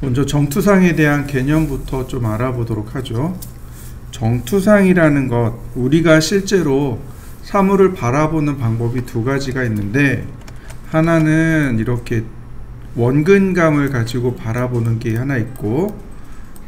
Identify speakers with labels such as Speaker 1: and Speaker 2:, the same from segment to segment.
Speaker 1: 먼저 정투상에 대한 개념부터 좀 알아보도록 하죠. 정투상이라는 것, 우리가 실제로 사물을 바라보는 방법이 두 가지가 있는데, 하나는 이렇게 원근감을 가지고 바라보는 게 하나 있고,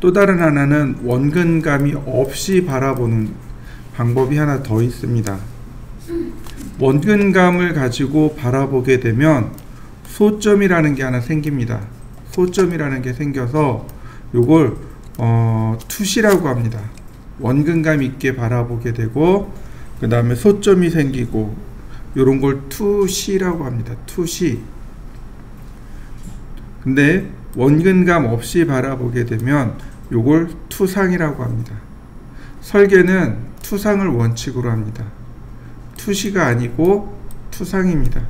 Speaker 1: 또 다른 하나는 원근감이 없이 바라보는 방법이 하나 더 있습니다. 원근감을 가지고 바라보게 되면 소점이라는 게 하나 생깁니다. 소점이라는 게 생겨서 요걸 투시라고 합니다. 원근감 있게 바라보게 되고, 그 다음에 소점이 생기고, 요런 걸 투시라고 합니다. 투시. 근데 원근감 없이 바라보게 되면 요걸 투상이라고 합니다. 설계는 투상을 원칙으로 합니다. 투시가 아니고 투상입니다.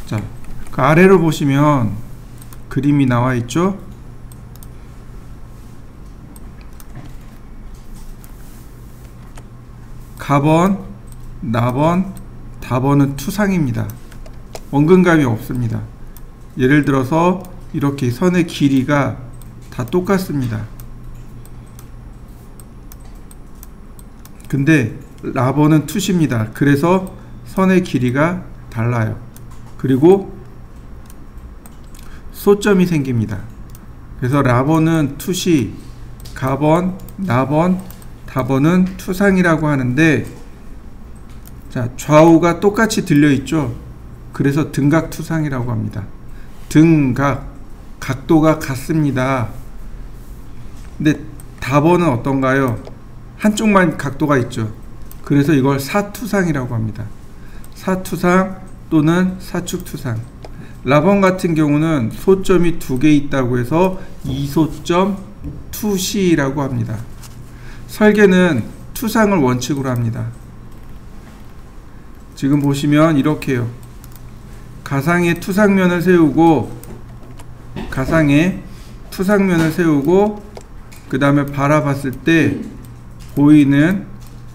Speaker 1: 자, 그 아래로 보시면 그림이 나와 있죠? 가번, 나번, 다번은 투상입니다. 원근감이 없습니다. 예를 들어서 이렇게 선의 길이가 다 똑같습니다. 근데 라번은 투시입니다. 그래서 선의 길이가 달라요. 그리고 소점이 생깁니다. 그래서 라번은 투시, 가번, 나번, 다번은 투상이라고 하는데, 자, 좌우가 똑같이 들려있죠. 그래서 등각투상이라고 합니다. 등각, 각도가 같습니다. 근데 다번은 어떤가요? 한쪽만 각도가 있죠. 그래서 이걸 사투상이라고 합니다. 사투상 또는 사축투상. 라번 같은 경우는 소점이 두 개 있다고 해서 이소점 투시라고 합니다. 설계는 투상을 원칙으로 합니다. 지금 보시면 이렇게요. 가상의 투상면을 세우고, 가상의 투상면을 세우고, 그 다음에 바라봤을 때 보이는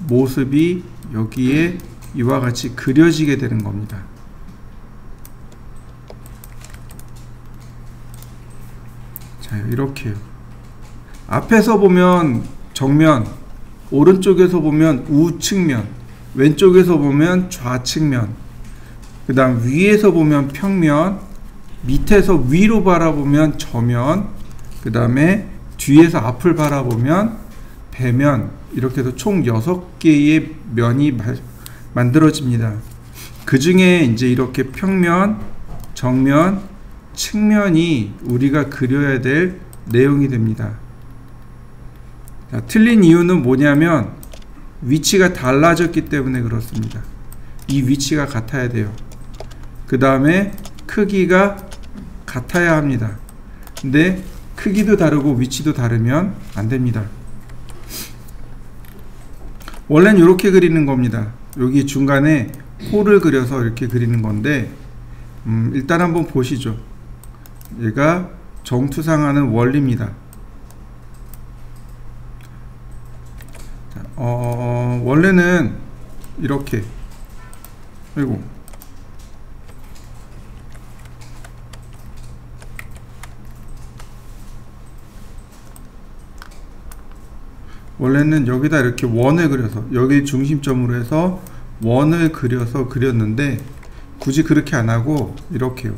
Speaker 1: 모습이 여기에 이와 같이 그려지게 되는 겁니다. 자, 이렇게요. 앞에서 보면 정면, 오른쪽에서 보면 우측면, 왼쪽에서 보면 좌측면, 그 다음 위에서 보면 평면, 밑에서 위로 바라보면 저면, 그 다음에 뒤에서 앞을 바라보면 배면, 이렇게 해서 총 6개의 면이 만들어집니다. 그 중에 이제 이렇게 평면, 정면, 측면이 우리가 그려야 될 내용이 됩니다. 자, 틀린 이유는 뭐냐면 위치가 달라졌기 때문에 그렇습니다. 이 위치가 같아야 돼요. 그 다음에 크기가 같아야 합니다. 근데 크기도 다르고 위치도 다르면 안 됩니다. 원래는 이렇게 그리는 겁니다. 여기 중간에 홀을 그려서 이렇게 그리는 건데, 일단 한번 보시죠. 얘가 정투상하는 원리입니다. 자, 원래는 이렇게, 그리고 원래는 여기다 이렇게 원을 그려서, 여기 중심점으로 해서 원을 그려서 그렸는데, 굳이 그렇게 안 하고 이렇게요.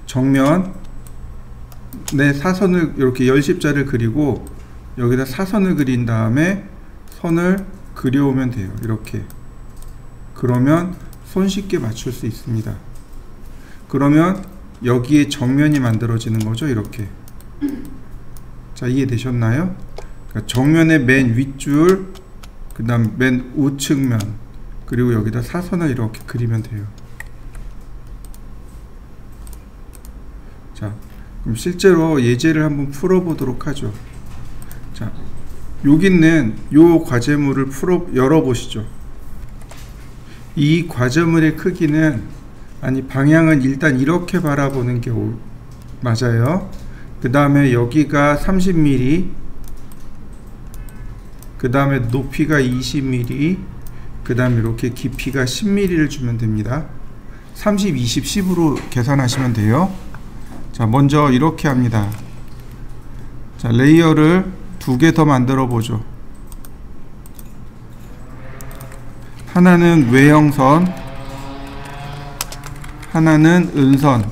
Speaker 1: 정면에 사선을, 이렇게 열십자를 그리고 여기다 사선을 그린 다음에 선을 그려오면 돼요. 이렇게. 그러면 손쉽게 맞출 수 있습니다. 그러면 여기에 정면이 만들어지는 거죠. 이렇게. 자, 이해되셨나요? 그러니까 정면의 맨 윗줄, 그 다음 맨 우측면, 그리고 여기다 사선을 이렇게 그리면 돼요. 자, 그럼 실제로 예제를 한번 풀어보도록 하죠. 자, 여기 있는 요 과제물을 열어보시죠. 이 과제물의 크기는, 아니 방향은 일단 이렇게 바라보는 게 맞아요. 그 다음에 여기가 30mm, 그 다음에 높이가 20mm, 그 다음에 이렇게 깊이가 10mm를 주면 됩니다. 30, 20, 10으로 계산하시면 돼요. 자, 먼저 이렇게 합니다. 자, 레이어를 2개 더 만들어 보죠. 하나는 외형선, 하나는 은선.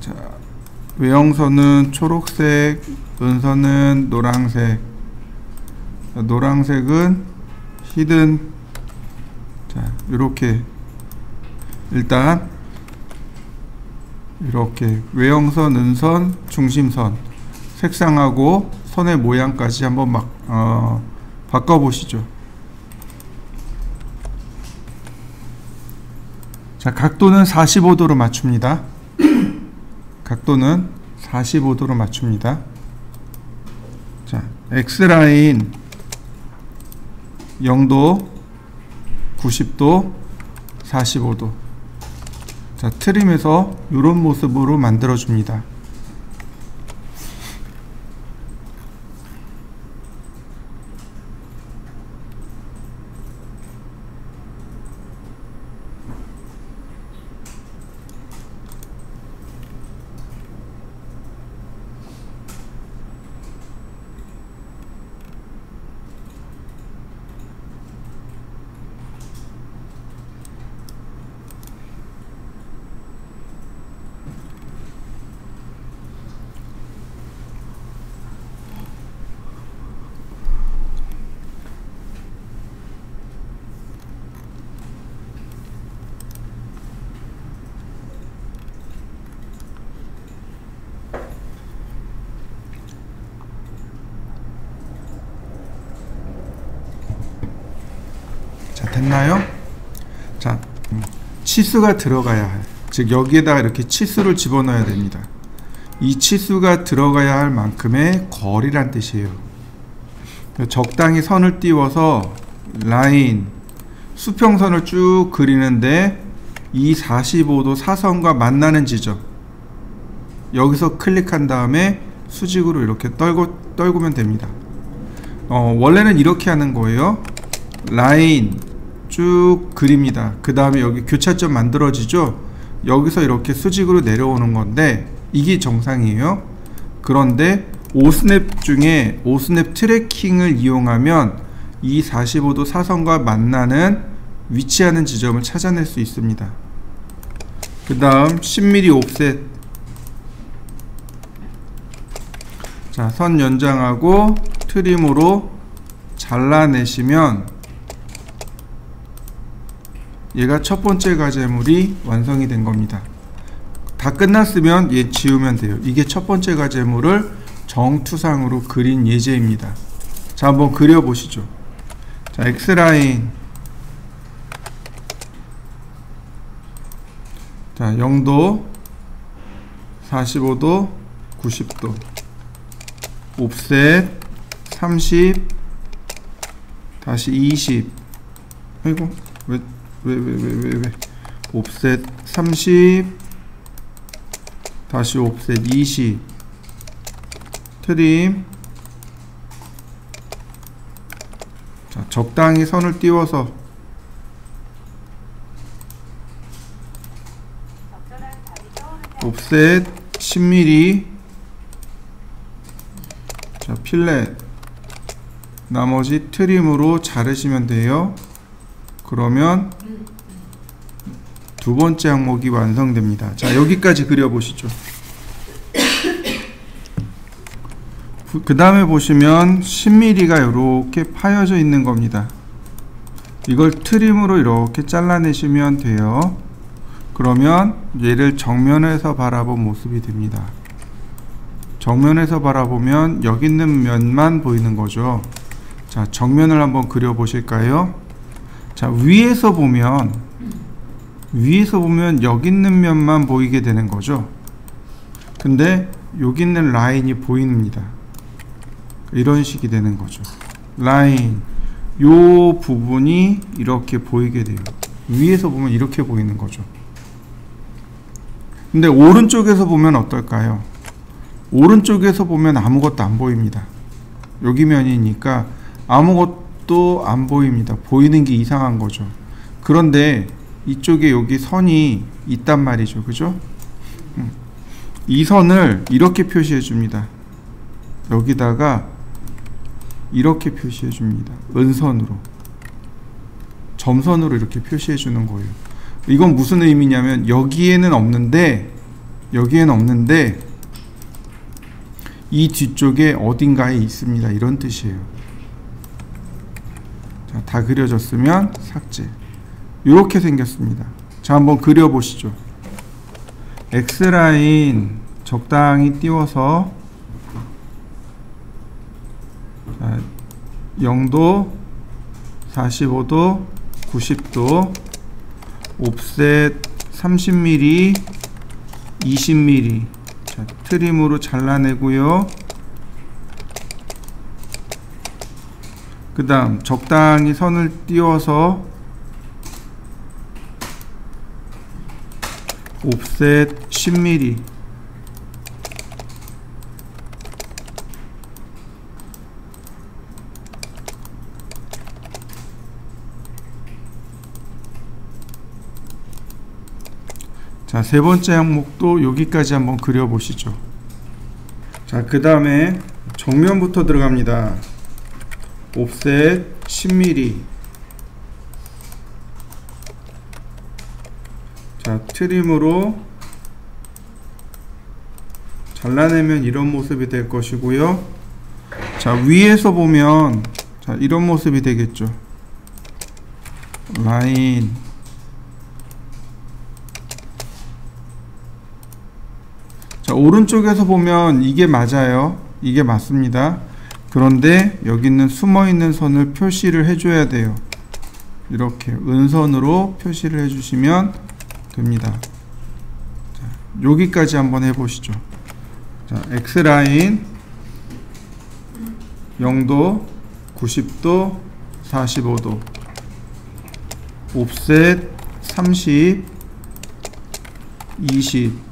Speaker 1: 자, 외형선은 초록색, 은선은 노란색. 자, 노란색은 히든. 자, 이렇게 일단 이렇게 외형선, 은선, 중심선 색상하고 선의 모양까지 한번 바꿔보시죠. 자, 각도는 45도로 맞춥니다. 각도는 45도로 맞춥니다. 자, X라인 0도, 90도, 45도. 자, 트림에서 이런 모습으로 만들어 줍니다. 됐나요? 자, 치수가 들어가야 할, 즉 여기에다가 이렇게 치수를 집어넣어야 됩니다. 이 치수가 들어가야 할 만큼의 거리란 뜻이에요. 적당히 선을 띄워서 라인, 수평선을 쭉 그리는데 이 45도 사선과 만나는 지점, 여기서 클릭한 다음에 수직으로 이렇게 떨구면 됩니다. 원래는 이렇게 하는 거예요. 라인 쭉 그립니다. 그 다음에 여기 교차점 만들어지죠. 여기서 이렇게 수직으로 내려오는 건데 이게 정상이에요. 그런데 오스냅 중에 오스냅 트래킹을 이용하면 이 45도 사선과 만나는 위치하는 지점을 찾아낼 수 있습니다. 그 다음 10mm 옵셋. 자, 선 연장하고 트림으로 잘라내시면 얘가 첫 번째 과제물이 완성이 된 겁니다. 다 끝났으면 얘 지우면 돼요. 이게 첫 번째 과제물을 정투상으로 그린 예제입니다. 자, 한번 그려보시죠. 자, X라인. 자, 0도, 45도, 90도. 옵셋 30, 다시 20. 아이고, 왜 옵셋 30, 다시 옵셋 20. 트림. 자, 적당히 선을 띄워서 옵셋 10mm. 자, 필렛. 나머지 트림으로 자르시면 돼요. 그러면 두 번째 항목이 완성됩니다. 자, 여기까지 그려보시죠. 그 다음에 보시면 10mm가 이렇게 파여져 있는 겁니다. 이걸 트림으로 이렇게 잘라내시면 돼요. 그러면 얘를 정면에서 바라본 모습이 됩니다. 정면에서 바라보면 여기 있는 면만 보이는 거죠. 자, 정면을 한번 그려보실까요? 자, 위에서 보면 여기 있는 면만 보이게 되는 거죠. 근데 여기 있는 라인이 보입니다. 이런 식이 되는 거죠. 라인, 요 부분이 이렇게 보이게 돼요. 위에서 보면 이렇게 보이는 거죠. 근데 오른쪽에서 보면 어떨까요? 오른쪽에서 보면 아무것도 안 보입니다. 여기 면이니까 아무것도 안 보입니다. 보이는 게 이상한 거죠. 그런데 이쪽에 여기 선이 있단 말이죠. 그죠? 이 선을 이렇게 표시해 줍니다. 여기다가 이렇게 표시해 줍니다. 은선으로, 점선으로 이렇게 표시해 주는 거예요. 이건 무슨 의미냐면 여기에는 없는데 이 뒤쪽에 어딘가에 있습니다, 이런 뜻이에요. 자, 다 그려졌으면 삭제. 이렇게 생겼습니다. 자, 한번 그려보시죠. X라인 적당히 띄워서, 자, 0도, 45도, 90도, 옵셋 30mm, 20mm. 자, 트림으로 잘라내고요. 그 다음 적당히 선을 띄워서 옵셋 10mm. 자, 세 번째 항목도 여기까지 한번 그려보시죠. 자, 그 다음에 정면부터 들어갑니다. 옵셋 10mm. 자, 트림으로 잘라내면 이런 모습이 될 것이고요. 자, 위에서 보면, 자, 이런 모습이 되겠죠. 라인, 자, 오른쪽에서 보면 이게 맞아요. 이게 맞습니다. 그런데 여기 있는 숨어있는 선을 표시를 해줘야 돼요. 이렇게 은선으로 표시를 해주시면 됩니다. 자, 여기까지 한번 해보시죠. 자, X라인 0도, 90도, 45도, 옵셋 30, 20.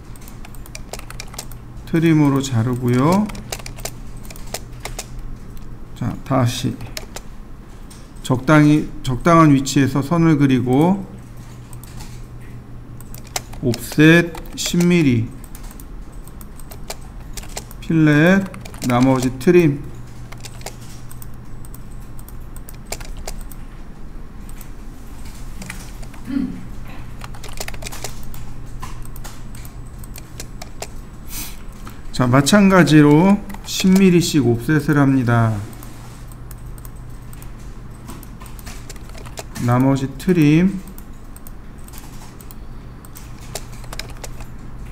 Speaker 1: 트림으로 자르고요. 자, 다시 적당한 위치에서 선을 그리고 옵셋 10mm, 필렛, 나머지 트림. 자, 마찬가지로 10mm씩 옵셋을 합니다. 나머지 트림,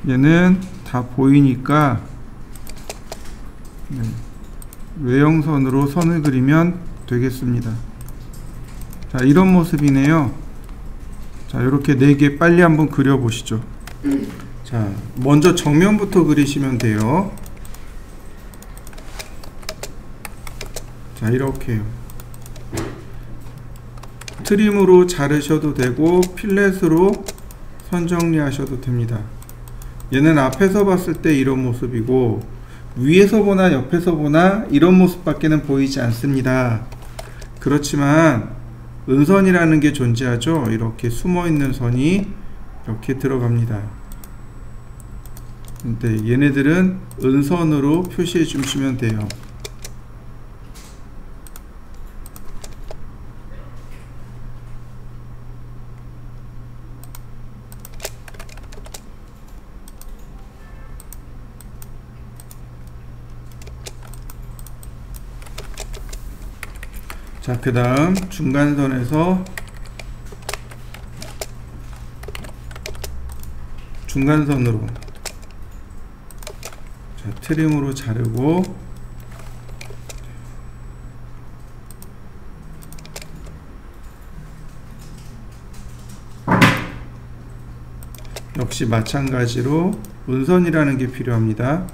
Speaker 1: 얘는 다 보이니까 외형선으로 선을 그리면 되겠습니다. 자, 이런 모습이네요. 자, 이렇게 4개 빨리 한번 그려보시죠. 자, 먼저 정면부터 그리시면 돼요. 자, 이렇게요. 트림으로 자르셔도 되고 필렛으로 선 정리하셔도 됩니다. 얘는 앞에서 봤을 때 이런 모습이고 위에서 보나 옆에서 보나 이런 모습밖에는 보이지 않습니다. 그렇지만 은선이라는 게 존재하죠. 이렇게 숨어있는 선이 이렇게 들어갑니다. 근데 얘네들은 은선으로 표시해 주시면 돼요. 자, 그 다음 중간선에서 중간선으로, 자, 트림으로 자르고 역시 마찬가지로 은선이라는 게 필요합니다.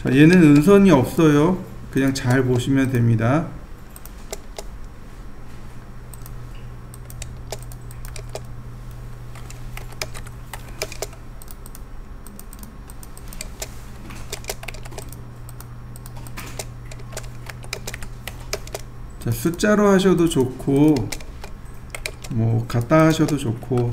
Speaker 1: 자, 얘는 은선이 없어요. 그냥 잘 보시면 됩니다. 자, 숫자로 하셔도 좋고 뭐 갖다 하셔도 좋고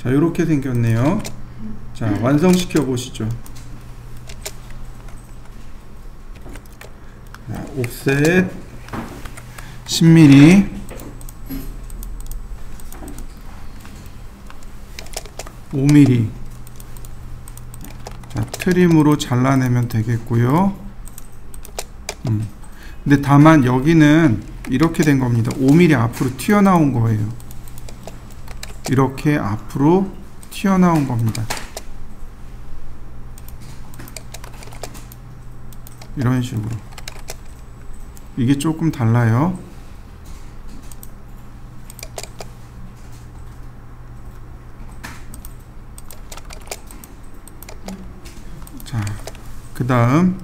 Speaker 1: 자, 이렇게 생겼네요. 자, 완성시켜 보시죠. 자, 옵셋 10mm 5mm. 자, 트림으로 잘라내면 되겠고요. 근데 다만 여기는 이렇게 된 겁니다. 5mm 앞으로 튀어나온 거예요. 이렇게 앞으로 튀어나온 겁니다. 이런 식으로. 이게 조금 달라요. 자, 그 다음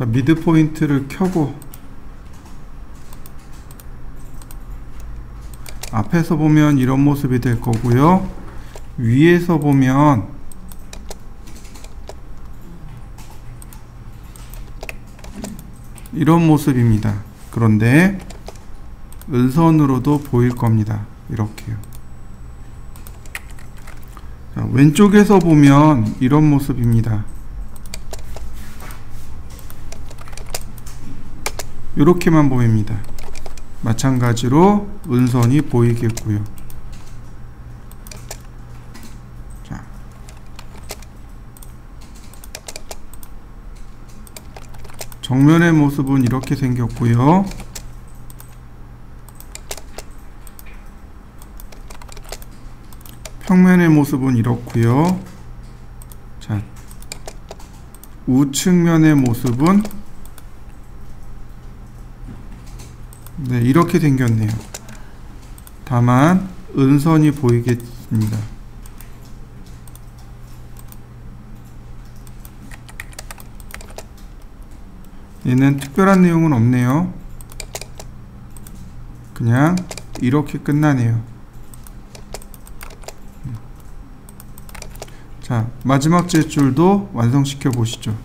Speaker 1: 미드 포인트를 켜고 앞에서 보면 이런 모습이 될 거고요. 위에서 보면 이런 모습입니다. 그런데 은선으로도 보일 겁니다. 이렇게요. 자, 왼쪽에서 보면 이런 모습입니다. 이렇게만 보입니다. 마찬가지로 은선이 보이겠고요. 자, 정면의 모습은 이렇게 생겼고요. 평면의 모습은 이렇고요. 자, 우측면의 모습은 네, 이렇게 생겼네요. 다만 은선이 보이겠습니다. 얘는 특별한 내용은 없네요. 그냥 이렇게 끝나네요. 자, 마지막 제 줄도 완성시켜 보시죠.